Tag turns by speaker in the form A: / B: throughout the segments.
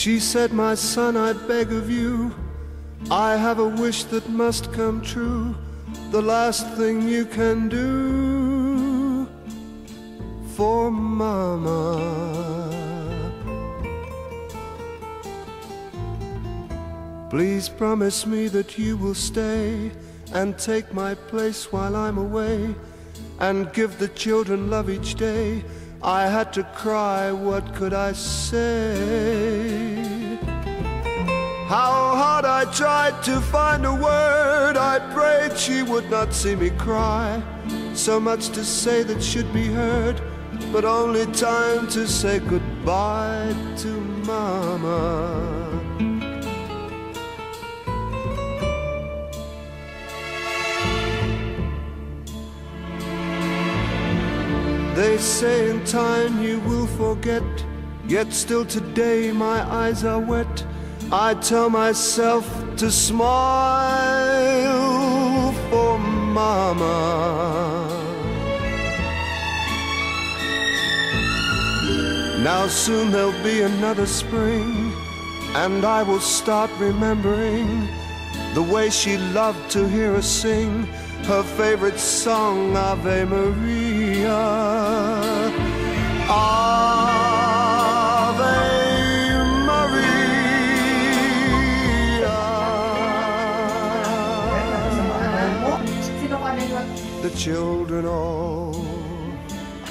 A: She said, my son, I beg of you, I have a wish that must come true. The last thing you can do for Mama. Please promise me that you will stay and take my place while I'm away, and give the children love each day. I had to cry, what could I say? How hard I tried to find a word. I prayed she would not see me cry. So much to say that should be heard, but only time to say goodbye to Mama. They say in time you will forget, yet still today my eyes are wet. I tell myself to smile for Mama. Now soon there'll be another spring, and I will start remembering the way she loved to hear us sing her favorite song, Ave Maria. Ave Maria. The children all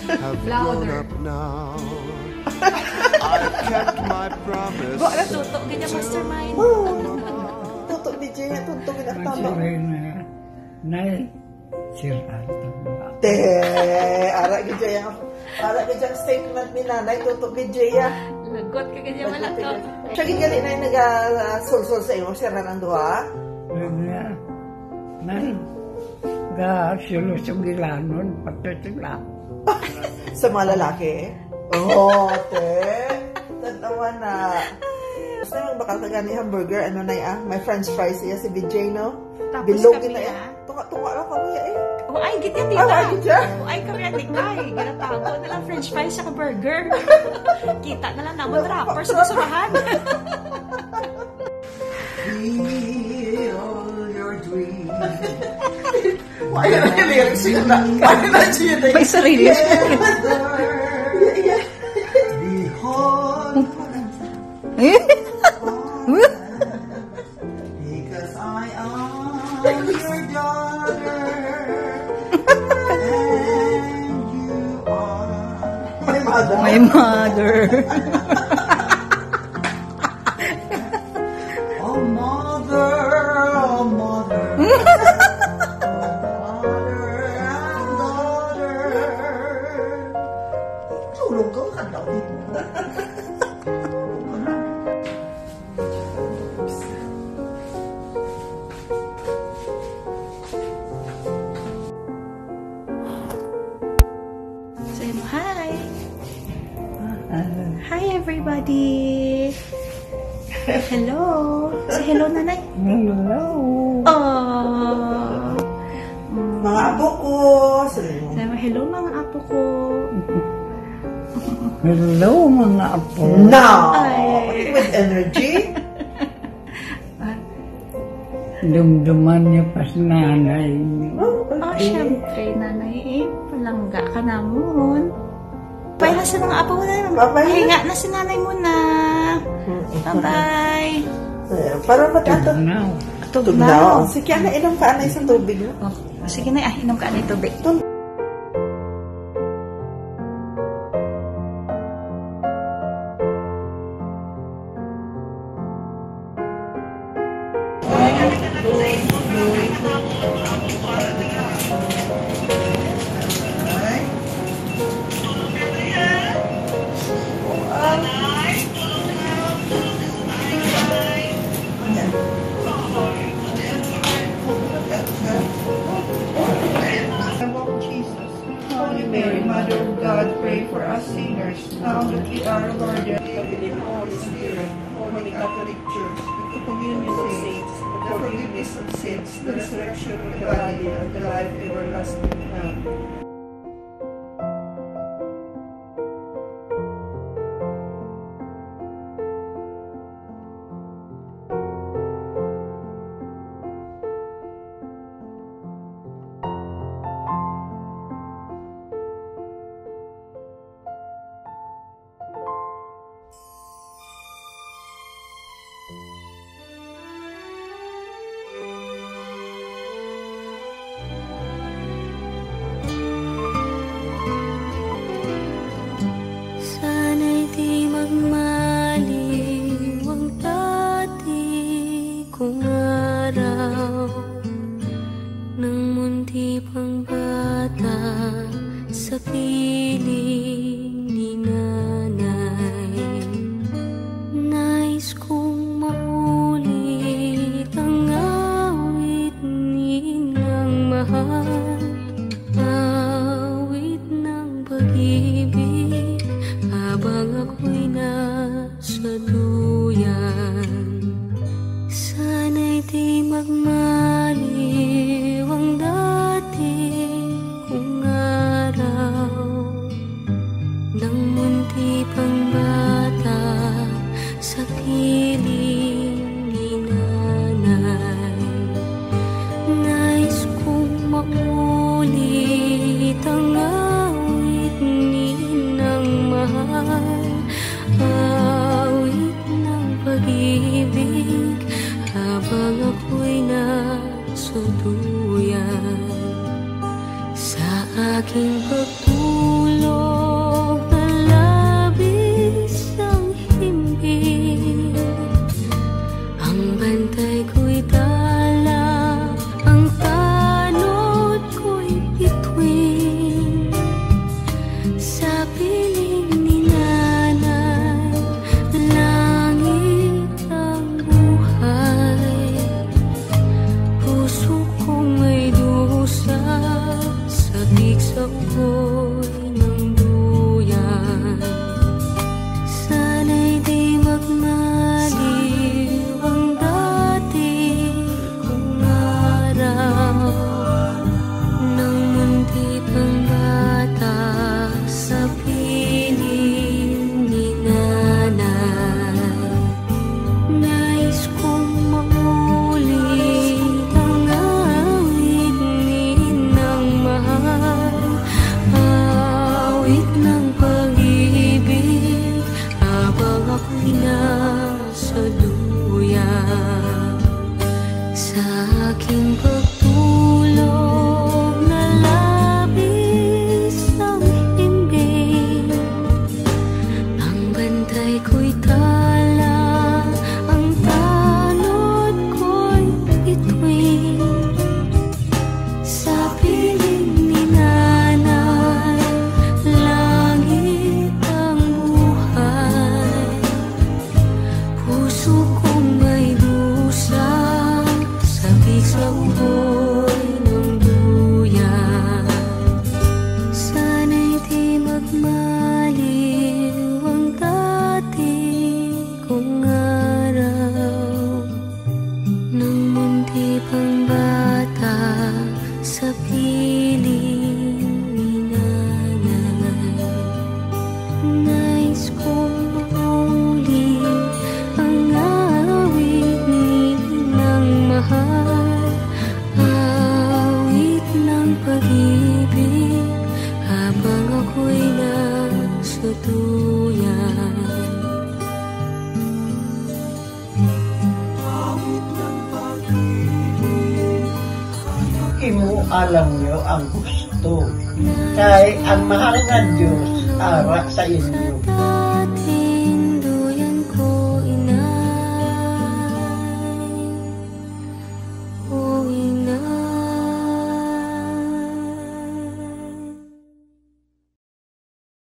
A: have grown up now. I've kept my promise.
B: Tutok ganyan, mastermind.
C: Tutok di Jaya, tutok na tama.
D: Nay, siraan tama.
C: Ara di Jaya. Ara di Jaya statement ni nanay, tutok di Jaya.
B: Lagot ka ganyan, malakot.
C: Siya gigali na yung nag-sulsul sa iyo, siraan ang duha?
D: Nay, ga-sulusong ilanon, pagtutula.
C: Sa mga lalaki? Oo, Tatawa na. Gusto yung bakal ka gani hamburger, ano na ya? May french fries siya si BJ, no?
B: Tapos
C: Bilog
B: kami
C: na ya. Tunga lang kami ya eh.
B: O ay, gitya tita. O ay, kami yan ikay. Ginatago na lang french fries sa burger. Kita na lang naman rapper sa basurahan.
C: Feel your dream. Why are you lyrics yun na? Why not yun na?
B: May sarili siya.
C: Because I am your daughter and you are my mother.
B: My mother.
C: Oh mother, oh mother. Mother and daughter. Tulong ko ka daw din.
B: Hi! Hi everybody! Hello! Say hello, nanay!
D: Hello!
B: Oh!
C: Mga apo ko.
B: Sabi mo, hello mga apo ko!
D: Hello, mga apo!
C: Now!
B: Ay.
C: With energy.
D: Dumduman niyo pa sa nanay niyo.
B: Oh, syempre, nanay, palangga ka namun. Bye na sa mga apo mo na.
C: Bye-bye.
B: Hinga na si nanay mo na. Bye-bye.
C: Para matato.
D: Now.
C: Tugnaw. Sige, na inom ka na isang tubig.
B: Oh, sige na, inom ka na ito, tubig.
C: Mary, Mother of God, pray for us sinners, now that we are Lord and Holy Spirit, Holy Catholic Church, the communion of saints, the forgiveness of sins, the resurrection of the body, and the life everlasting. Amen.
E: araw ng munti pang bata sa piling ni nanay. Nais kong maulit ang awit ninang mahal, awit ng pag-ibig habang ako'y nasa duyan. Sana'y di magmaliw ang dati kong araw ng munti pang bata sa piling ni nanay. Nais kong maulit ang awit ninang mahal, awit ng pag-ibig habang ako'y nasa duyan. Sa aking pagtulog na labis ang himbing, ang bantay ko'y tala, ang tanod ko'y bituin. Sa piling ni nanay, langit ang buhay. Puso kong may dusa, sabik sa ugoy ng duyan. Sana'y di magmaliw ang dati kong araw ng munti pang bata sa piling ni nanay. Nais kong maulit ang awit ninang mahal, awit ng pag-ibig habang ako'y nasa duyan. Sa aking pagtulog na labis ang himbing, ang bantay ko'y tala, ang tanod ko'y bituin. Sa piling ni nanay, langit ang buhay. Puso kong may dusa, sabik sa ugoy ng duyan. Sana'y di magmaliw ang dati kong araw ng munti pang bata sa piling ni nanay. Nais kong maulit ang awit ninang mahal, awit ng pag-ibig habang ako'y nasa duyan.
C: Imo alam niyo ang gusto. Kay ang mahal nga Diyos ara sa inyo.
E: Dati